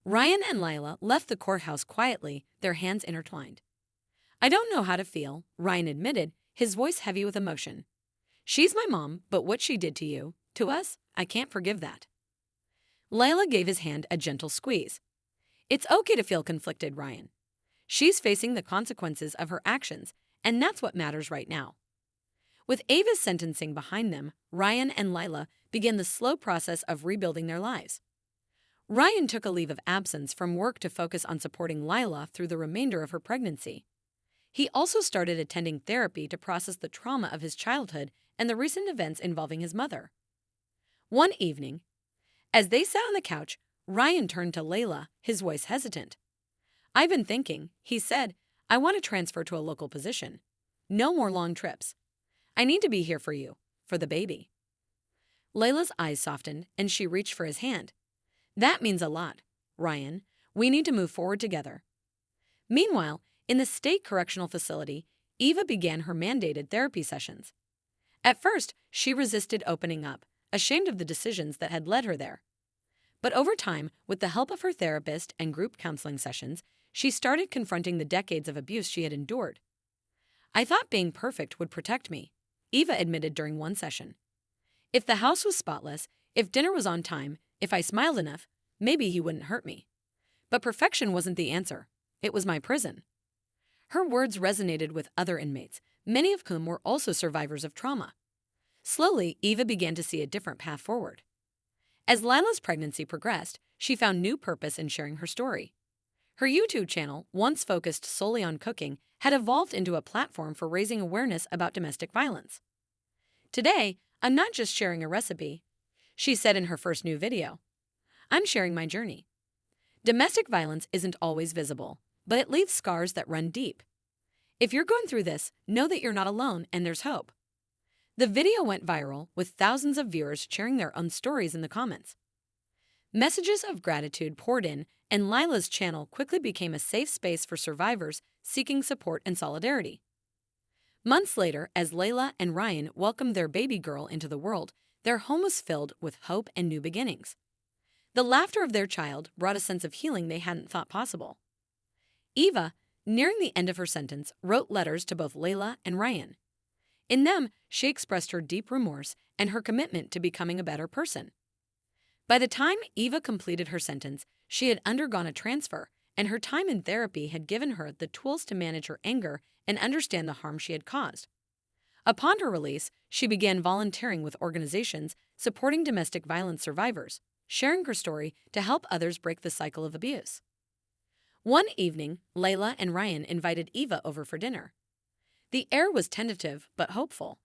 Ryan and Lila left the courthouse quietly, their hands intertwined. "I don't know how to feel," Ryan admitted, his voice heavy with emotion. "She's my mom, but what she did to you, to us, I can't forgive that." Lila gave his hand a gentle squeeze. "It's okay to feel conflicted, Ryan. She's facing the consequences of her actions, and that's what matters right now." With Ava's sentencing behind them, Ryan and Lila began the slow process of rebuilding their lives. Ryan took a leave of absence from work to focus on supporting Lila through the remainder of her pregnancy. He also started attending therapy to process the trauma of his childhood and the recent events involving his mother. One evening, as they sat on the couch, Ryan turned to Layla, his voice hesitant. "I've been thinking," he said. "I want to transfer to a local position. No more long trips. I need to be here for you, for the baby." Layla's eyes softened, and she reached for his hand. "That means a lot, Ryan. We need to move forward together." Meanwhile, in the state correctional facility, Eva began her mandated therapy sessions. At first, she resisted opening up, ashamed of the decisions that had led her there. But over time, with the help of her therapist and group counseling sessions, she started confronting the decades of abuse she had endured. "I thought being perfect would protect me," Eva admitted during one session. "If the house was spotless, if dinner was on time, if I smiled enough, maybe he wouldn't hurt me. But perfection wasn't the answer. It was my prison." Her words resonated with other inmates, many of whom were also survivors of trauma. Slowly, Eva began to see a different path forward. As Lila's pregnancy progressed, she found new purpose in sharing her story. Her YouTube channel, once focused solely on cooking, had evolved into a platform for raising awareness about domestic violence. "Today, I'm not just sharing a recipe," she said in her first new video. "I'm sharing my journey. Domestic violence isn't always visible, but it leaves scars that run deep. If you're going through this, know that you're not alone and there's hope." The video went viral, with thousands of viewers sharing their own stories in the comments. Messages of gratitude poured in, and Lila's channel quickly became a safe space for survivors seeking support and solidarity. Months later, as Layla and Ryan welcomed their baby girl into the world, their home was filled with hope and new beginnings. The laughter of their child brought a sense of healing they hadn't thought possible. Eva, nearing the end of her sentence, wrote letters to both Layla and Ryan. In them, she expressed her deep remorse and her commitment to becoming a better person. By the time Eva completed her sentence, she had undergone a transfer, and her time in therapy had given her the tools to manage her anger and understand the harm she had caused. Upon her release, she began volunteering with organizations supporting domestic violence survivors, sharing her story to help others break the cycle of abuse. One evening, Layla and Ryan invited Eva over for dinner. The air was tentative but hopeful.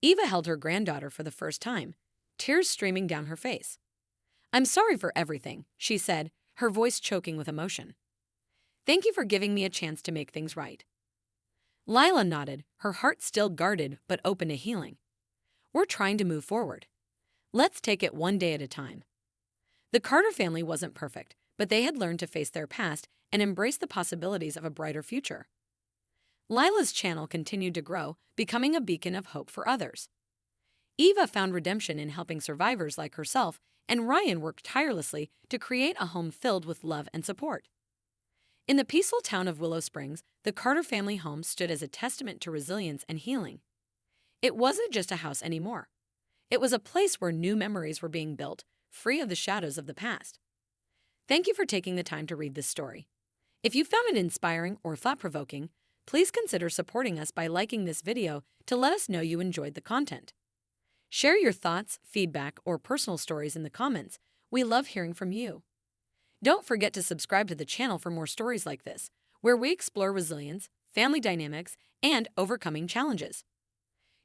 Eva held her granddaughter for the first time, tears streaming down her face. "I'm sorry for everything," she said, her voice choking with emotion. "Thank you for giving me a chance to make things right." Lila nodded, her heart still guarded but open to healing. "We're trying to move forward. Let's take it one day at a time." The Carter family wasn't perfect, but they had learned to face their past and embrace the possibilities of a brighter future. Lila's channel continued to grow, becoming a beacon of hope for others. Eva found redemption in helping survivors like herself, and Ryan worked tirelessly to create a home filled with love and support. In the peaceful town of Willow Springs, the Carter family home stood as a testament to resilience and healing. It wasn't just a house anymore. It was a place where new memories were being built, free of the shadows of the past. Thank you for taking the time to read this story. If you found it inspiring or thought-provoking, please consider supporting us by liking this video to let us know you enjoyed the content. Share your thoughts, feedback, or personal stories in the comments. We love hearing from you. Don't forget to subscribe to the channel for more stories like this, where we explore resilience, family dynamics, and overcoming challenges.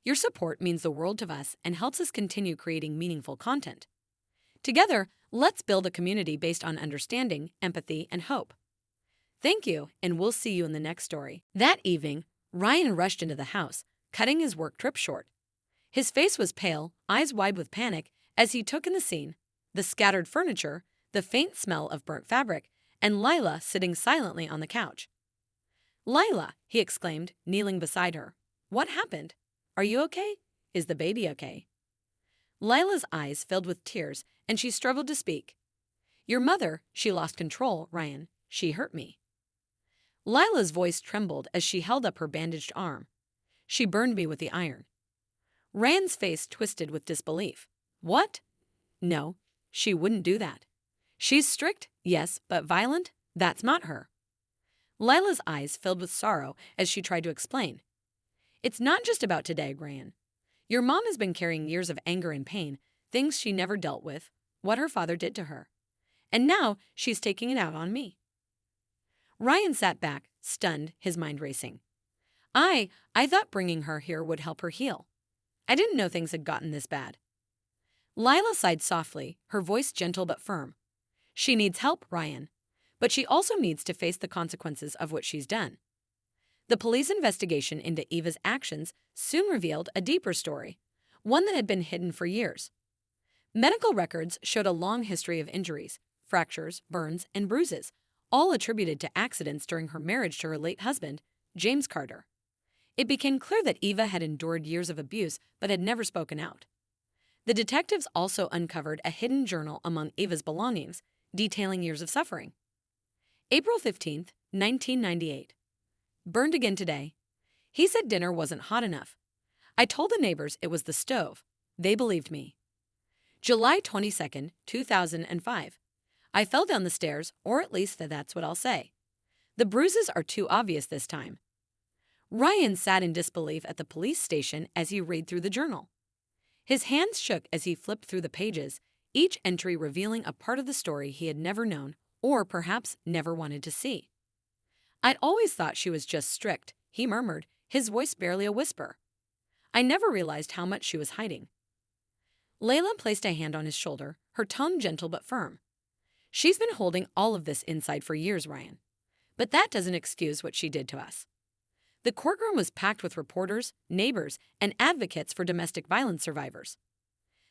Your support means the world to us and helps us continue creating meaningful content. Together, let's build a community based on understanding, empathy, and hope. Thank you, and we'll see you in the next story. That evening, Ryan rushed into the house, cutting his work trip short. His face was pale, eyes wide with panic, as he took in the scene: the scattered furniture, the faint smell of burnt fabric, and Lila sitting silently on the couch. "Lila," he exclaimed, kneeling beside her. "What happened? Are you okay? Is the baby okay?" Lila's eyes filled with tears, and she struggled to speak. Your mother, she lost control, Ryan. She hurt me. Lila's voice trembled as she held up her bandaged arm. She burned me with the iron. Ryan's face twisted with disbelief. What? No, she wouldn't do that. She's strict, yes, but violent? That's not her. Lila's eyes filled with sorrow as she tried to explain. It's not just about today, Ryan. Your mom has been carrying years of anger and pain, things she never dealt with, what her father did to her. And now she's taking it out on me. Ryan sat back, stunned, his mind racing. I thought bringing her here would help her heal. I didn't know things had gotten this bad. Lila sighed softly, her voice gentle but firm. She needs help, Ryan, but she also needs to face the consequences of what she's done. The police investigation into Eva's actions soon revealed a deeper story, one that had been hidden for years. Medical records showed a long history of injuries, fractures, burns, and bruises, all attributed to accidents during her marriage to her late husband, James Carter. It became clear that Eva had endured years of abuse but had never spoken out. The detectives also uncovered a hidden journal among Eva's belongings, detailing years of suffering. April 15, 1998. Burned again today. He said dinner wasn't hot enough. I told the neighbors it was the stove. They believed me. July 22, 2005. I fell down the stairs, or at least that's what I'll say. The bruises are too obvious this time. Ryan sat in disbelief at the police station as he read through the journal. His hands shook as he flipped through the pages, each entry revealing a part of the story he had never known or perhaps never wanted to see. I'd always thought she was just strict, he murmured, his voice barely a whisper. I never realized how much she was hiding. Layla placed a hand on his shoulder, her tone gentle but firm. She's been holding all of this inside for years, Ryan. But that doesn't excuse what she did to us. The courtroom was packed with reporters, neighbors, and advocates for domestic violence survivors.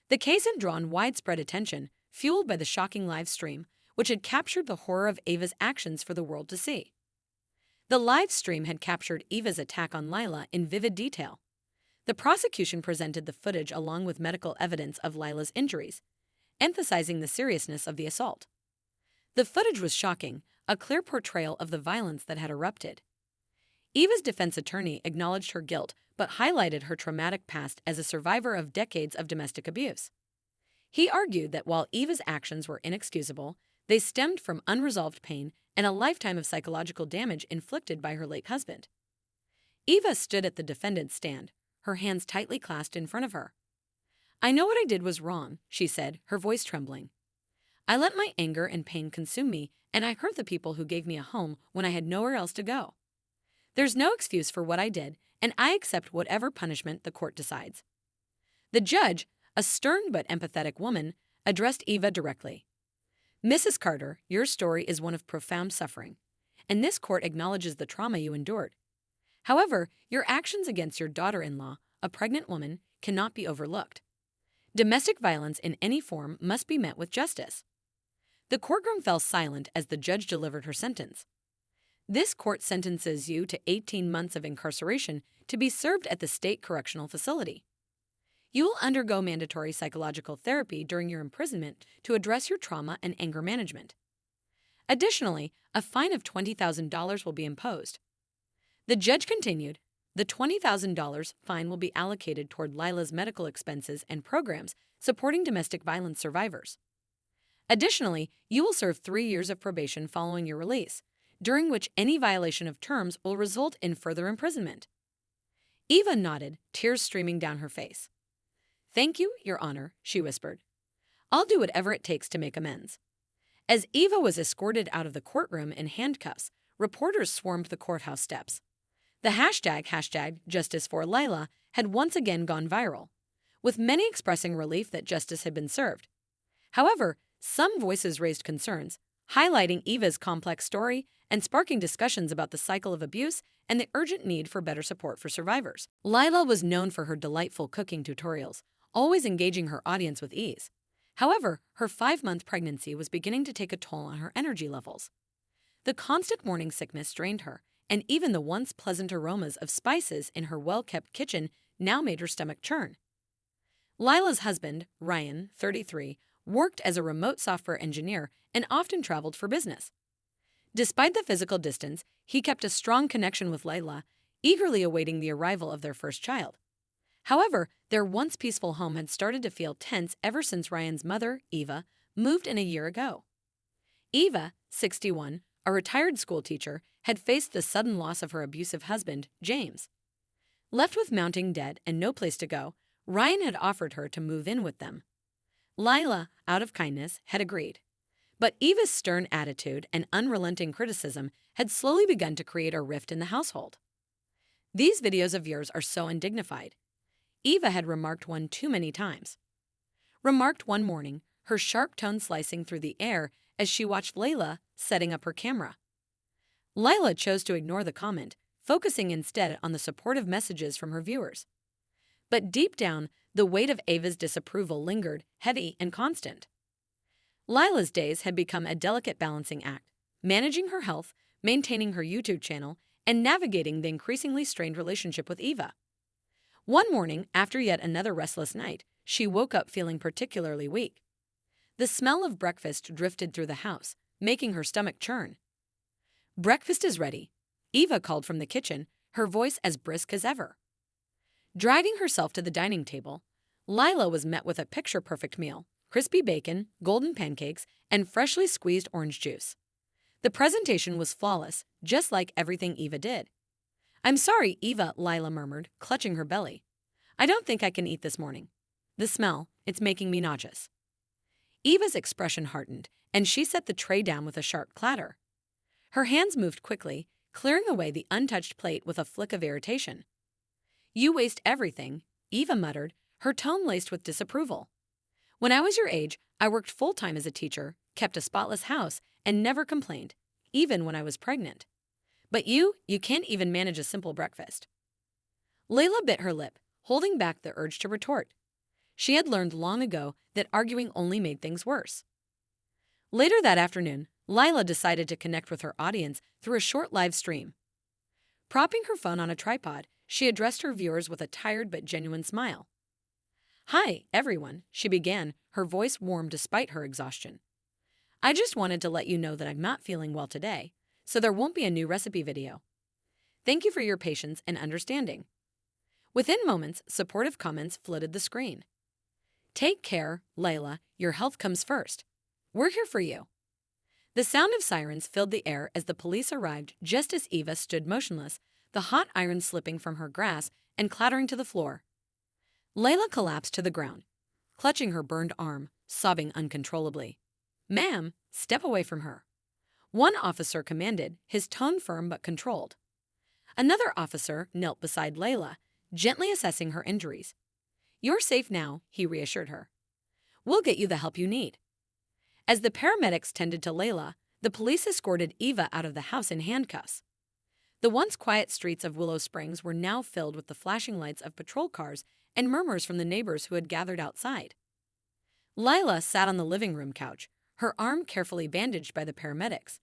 The case had drawn widespread attention, fueled by the shocking live stream, which had captured the horror of Eva's actions for the world to see. The live stream had captured Eva's attack on Lila in vivid detail. The prosecution presented the footage along with medical evidence of Lila's injuries, emphasizing the seriousness of the assault. The footage was shocking, a clear portrayal of the violence that had erupted. Eva's defense attorney acknowledged her guilt but highlighted her traumatic past as a survivor of decades of domestic abuse. He argued that while Eva's actions were inexcusable, they stemmed from unresolved pain and a lifetime of psychological damage inflicted by her late husband. Eva stood at the defendant's stand, her hands tightly clasped in front of her. I know what I did was wrong, she said, her voice trembling. I let my anger and pain consume me, and I hurt the people who gave me a home when I had nowhere else to go. There's no excuse for what I did, and I accept whatever punishment the court decides. The judge, a stern but empathetic woman, addressed Eva directly. Mrs. Carter, your story is one of profound suffering, and this court acknowledges the trauma you endured. However, your actions against your daughter-in-law, a pregnant woman, cannot be overlooked. Domestic violence in any form must be met with justice. The courtroom fell silent as the judge delivered her sentence. This court sentences you to 18 months of incarceration to be served at the state correctional facility. You will undergo mandatory psychological therapy during your imprisonment to address your trauma and anger management. Additionally, a fine of $20,000 will be imposed. The judge continued, the $20,000 fine will be allocated toward Lila's medical expenses and programs supporting domestic violence survivors. Additionally, you will serve 3 years of probation following your release, during which any violation of terms will result in further imprisonment. Eva nodded, tears streaming down her face. Thank you, Your Honor, she whispered. I'll do whatever it takes to make amends. As Eva was escorted out of the courtroom in handcuffs, reporters swarmed the courthouse steps. The hashtag Justice for Lila had once again gone viral, with many expressing relief that justice had been served. However, some voices raised concerns, highlighting Eva's complex story and sparking discussions about the cycle of abuse and the urgent need for better support for survivors. Lila was known for her delightful cooking tutorials, always engaging her audience with ease. However, her 5-month pregnancy was beginning to take a toll on her energy levels. The constant morning sickness drained her, and even the once pleasant aromas of spices in her well-kept kitchen now made her stomach churn. Lila's husband, Ryan, 33, worked as a remote software engineer, and often traveled for business. Despite the physical distance, he kept a strong connection with Layla, eagerly awaiting the arrival of their first child. However, their once peaceful home had started to feel tense ever since Ryan's mother, Eva, moved in a year ago. Eva, 61, a retired schoolteacher, had faced the sudden loss of her abusive husband, James. Left with mounting debt and no place to go, Ryan had offered her to move in with them. Lila, out of kindness, had agreed. But Eva's stern attitude and unrelenting criticism had slowly begun to create a rift in the household. "These videos of yours are so undignified," Eva had remarked one too many times. Remarked one morning, her sharp tone slicing through the air as she watched Layla setting up her camera. Lila chose to ignore the comment, focusing instead on the supportive messages from her viewers. But deep down, the weight of Eva's disapproval lingered, heavy and constant. Lila's days had become a delicate balancing act, managing her health, maintaining her YouTube channel, and navigating the increasingly strained relationship with Eva. One morning, after yet another restless night, she woke up feeling particularly weak. The smell of breakfast drifted through the house, making her stomach churn. "Breakfast is ready," Eva called from the kitchen, her voice as brisk as ever. Dragging herself to the dining table, Lila was met with a picture-perfect meal: crispy bacon, golden pancakes, and freshly squeezed orange juice. The presentation was flawless, just like everything Eva did. "I'm sorry, Eva," Lila murmured, clutching her belly. "I don't think I can eat this morning. The smell, it's making me nauseous." Eva's expression hardened, and she set the tray down with a sharp clatter. Her hands moved quickly, clearing away the untouched plate with a flick of irritation. "You waste everything," Eva muttered, her tone laced with disapproval. "When I was your age, I worked full-time as a teacher, kept a spotless house, and never complained, even when I was pregnant. But you can't even manage a simple breakfast." Layla bit her lip, holding back the urge to retort. She had learned long ago that arguing only made things worse. Later that afternoon, Lila decided to connect with her audience through a short live stream. Propping her phone on a tripod, she addressed her viewers with a tired but genuine smile. "Hi, everyone," she began, her voice warm despite her exhaustion. "I just wanted to let you know that I'm not feeling well today, so there won't be a new recipe video. Thank you for your patience and understanding." Within moments, supportive comments flooded the screen. "Take care, Layla, your health comes first. We're here for you." The sound of sirens filled the air as the police arrived just as Eva stood motionless, the hot iron slipping from her grasp and clattering to the floor. Layla collapsed to the ground, clutching her burned arm, sobbing uncontrollably. "Ma'am, step away from her," one officer commanded, his tone firm but controlled. Another officer knelt beside Layla, gently assessing her injuries. "You're safe now," he reassured her. "We'll get you the help you need." As the paramedics tended to Layla, the police escorted Eva out of the house in handcuffs. The once quiet streets of Willow Springs were now filled with the flashing lights of patrol cars and murmurs from the neighbors who had gathered outside. Lila sat on the living room couch, her arm carefully bandaged by the paramedics.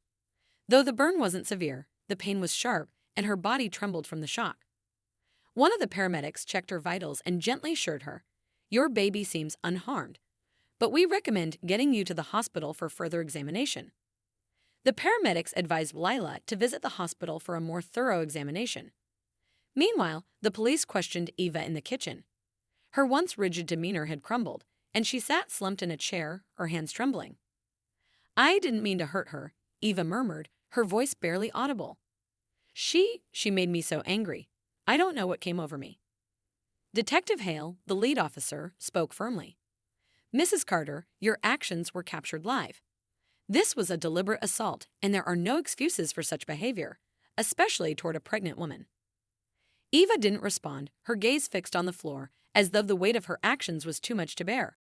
Though the burn wasn't severe, the pain was sharp and her body trembled from the shock. One of the paramedics checked her vitals and gently assured her, "Your baby seems unharmed, but we recommend getting you to the hospital for further examination." The paramedics advised Lila to visit the hospital for a more thorough examination. Meanwhile, the police questioned Eva in the kitchen. Her once rigid demeanor had crumbled, and she sat slumped in a chair, her hands trembling. "I didn't mean to hurt her," Eva murmured, her voice barely audible. She made me so angry. I don't know what came over me." Detective Hale, the lead officer, spoke firmly. "Mrs. Carter, your actions were captured live. This was a deliberate assault, and there are no excuses for such behavior, especially toward a pregnant woman." Eva didn't respond, her gaze fixed on the floor, as though the weight of her actions was too much to bear.